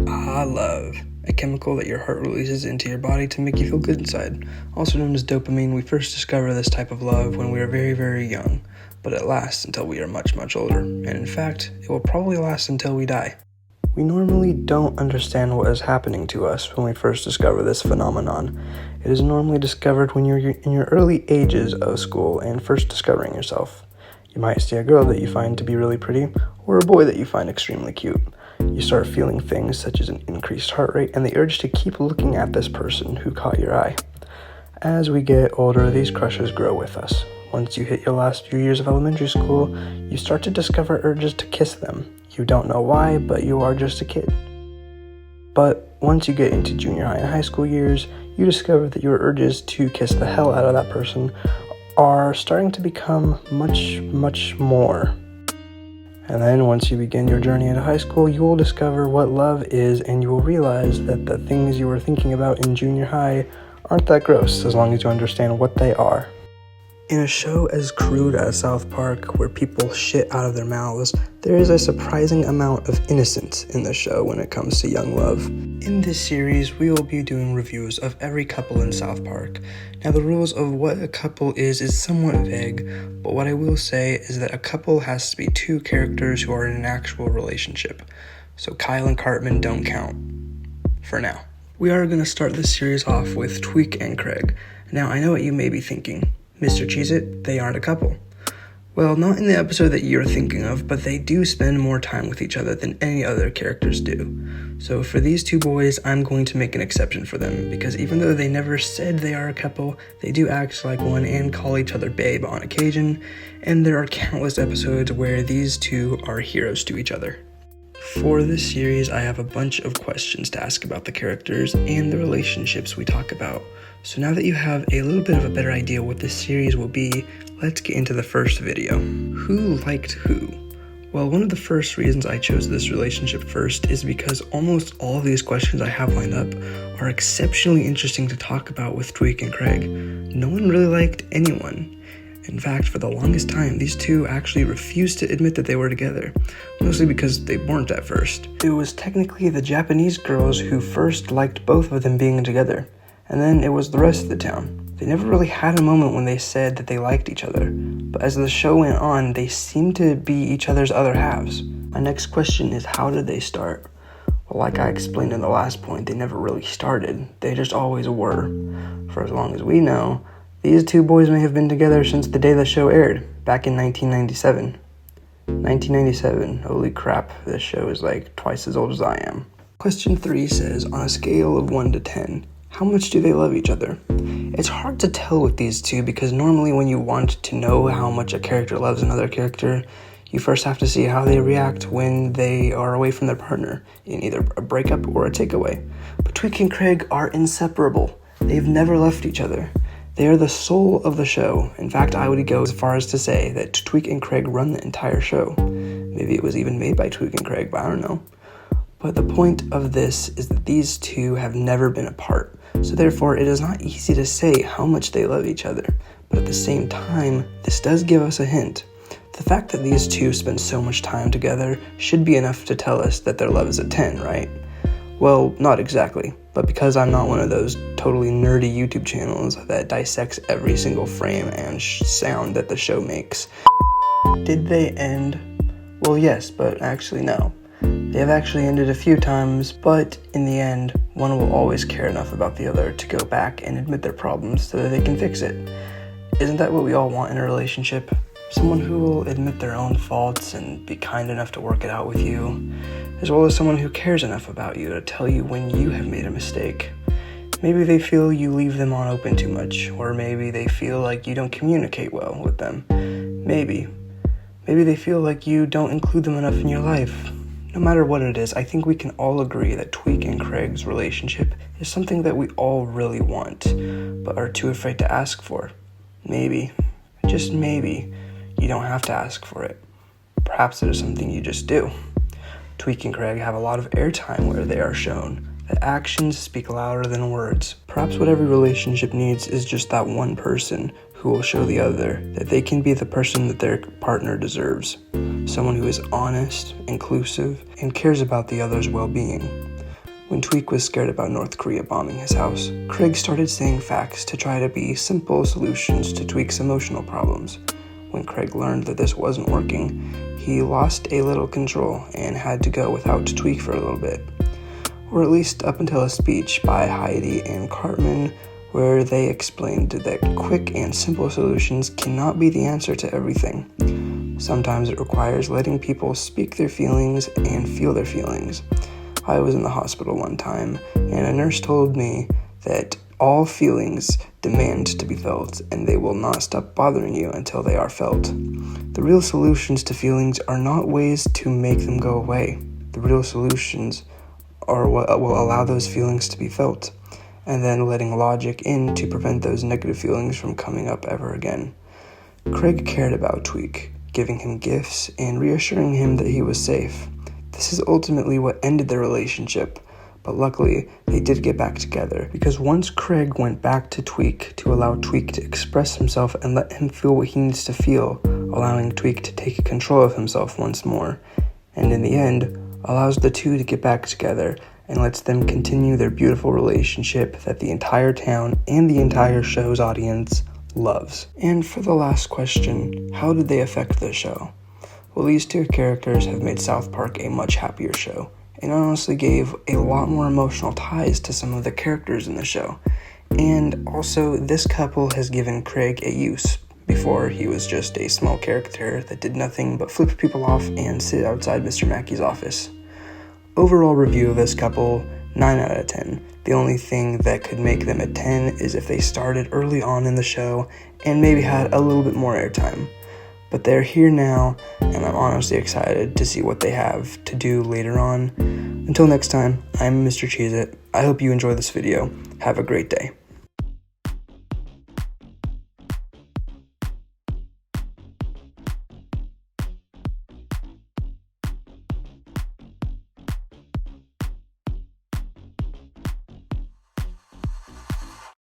Love, a chemical that your heart releases into your body to make you feel good inside. Also known as dopamine, we first discover this type of love when we are very, very young, but it lasts until we are much, much older, and in fact, it will probably last until we die. We normally don't understand what is happening to us when we first discover this phenomenon. It is normally discovered when you're in your early ages of school and first discovering yourself. You might see a girl that you find to be really pretty, or a boy that you find extremely cute. You start feeling things such as an increased heart rate and the urge to keep looking at this person who caught your eye. As we get older, these crushes grow with us. Once you hit your last few years of elementary school, you start to discover urges to kiss them. You don't know why, but you are just a kid. But once you get into junior high and high school years, you discover that your urges to kiss the hell out of that person are starting to become much, much more. And then once you begin your journey into high school, you will discover what love is, and you will realize that the things you were thinking about in junior high aren't that gross as long as you understand what they are. In a show as crude as South Park, where people shit out of their mouths, there is a surprising amount of innocence in the show when it comes to young love. In this series, we will be doing reviews of every couple in South Park. Now, the rules of what a couple is somewhat vague, but what I will say is that a couple has to be two characters who are in an actual relationship. So Kyle and Cartman don't count. For now. We are going to start this series off with Tweek and Craig. Now, I know what you may be thinking. Mr. Cheez-It, they aren't a couple. Well, not in the episode that you're thinking of, but they do spend more time with each other than any other characters do. So for these two boys, I'm going to make an exception for them, because even though they never said they are a couple, they do act like one and call each other babe on occasion, and there are countless episodes where these two are heroes to each other. For this series, I have a bunch of questions to ask about the characters and the relationships we talk about. So now that you have a little bit of a better idea what this series will be, let's get into the first video. Who liked who? Well, one of the first reasons I chose this relationship first is because almost all of these questions I have lined up are exceptionally interesting to talk about with Tweek and Craig. No one really liked anyone. In fact, for the longest time, these two actually refused to admit that they were together, mostly because they weren't at first. It was technically the Japanese girls who first liked both of them being together, and then it was the rest of the town. They never really had a moment when they said that they liked each other, but as the show went on, they seemed to be each other's other halves. My next question is, how did they start? Well, like I explained in the last point, they never really started. They just always were. For as long as we know, these two boys may have been together since the day the show aired, back in 1997. 1997, holy crap, this show is like twice as old as I am. Question 3 says, on a scale of 1 to 10, how much do they love each other? It's hard to tell with these two because normally when you want to know how much a character loves another character, you first have to see how they react when they are away from their partner, in either a breakup or a takeaway. But Tweek and Craig are inseparable. They've never left each other. They are the soul of the show. In fact, I would go as far as to say that Tweek and Craig run the entire show. Maybe it was even made by Tweek and Craig, but I don't know. But the point of this is that these two have never been apart. So therefore, it is not easy to say how much they love each other. But at the same time, this does give us a hint. The fact that these two spend so much time together should be enough to tell us that their love is a 10, right? Well, not exactly, but because I'm not one of those totally nerdy YouTube channels that dissects every single frame and sound that the show makes. Did they end? Well, yes, but actually no. They have actually ended a few times, but in the end, one will always care enough about the other to go back and admit their problems so that they can fix it. Isn't that what we all want in a relationship? Someone who will admit their own faults and be kind enough to work it out with you, as well as someone who cares enough about you to tell you when you have made a mistake. Maybe they feel you leave them on open too much, or maybe they feel like you don't communicate well with them. Maybe they feel like you don't include them enough in your life. No matter what it is, I think we can all agree that Tweek and Craig's relationship is something that we all really want, but are too afraid to ask for. Maybe, just maybe, you don't have to ask for it. Perhaps it is something you just do. Tweek and Craig have a lot of airtime where they are shown that actions speak louder than words. Perhaps what every relationship needs is just that one person who will show the other that they can be the person that their partner deserves. Someone who is honest, inclusive, and cares about the other's well-being. When Tweek was scared about North Korea bombing his house, Craig started saying facts to try to be simple solutions to Tweek's emotional problems. When Craig learned that this wasn't working, he lost a little control and had to go without Tweek for a little bit. Or at least up until a speech by Heidi and Cartman where they explained that quick and simple solutions cannot be the answer to everything. Sometimes it requires letting people speak their feelings and feel their feelings. I was in the hospital one time, and a nurse told me that all feelings demand to be felt, and they will not stop bothering you until they are felt. The real solutions to feelings are not ways to make them go away. The real solutions are what will allow those feelings to be felt, and then letting logic in to prevent those negative feelings from coming up ever again. Craig cared about Tweek, giving him gifts and reassuring him that he was safe. This is ultimately what ended their relationship, but luckily they did get back together, because once Craig went back to Tweek to allow Tweek to express himself and let him feel what he needs to feel, allowing Tweek to take control of himself once more, and in the end, allows the two to get back together and lets them continue their beautiful relationship that the entire town and the entire show's audience loves. And for the last question, how did they affect the show? Well, these two characters have made South Park a much happier show, and honestly gave a lot more emotional ties to some of the characters in the show. And also, this couple has given Craig a use. Before, he was just a small character that did nothing but flip people off and sit outside Mr. Mackey's office. Overall review of this couple, 9 out of 10. The only thing that could make them a 10 is if they started early on in the show and maybe had a little bit more airtime. But they're here now, and I'm honestly excited to see what they have to do later on. Until next time, I'm Mr. Cheez-It. I hope you enjoy this video. Have a great day.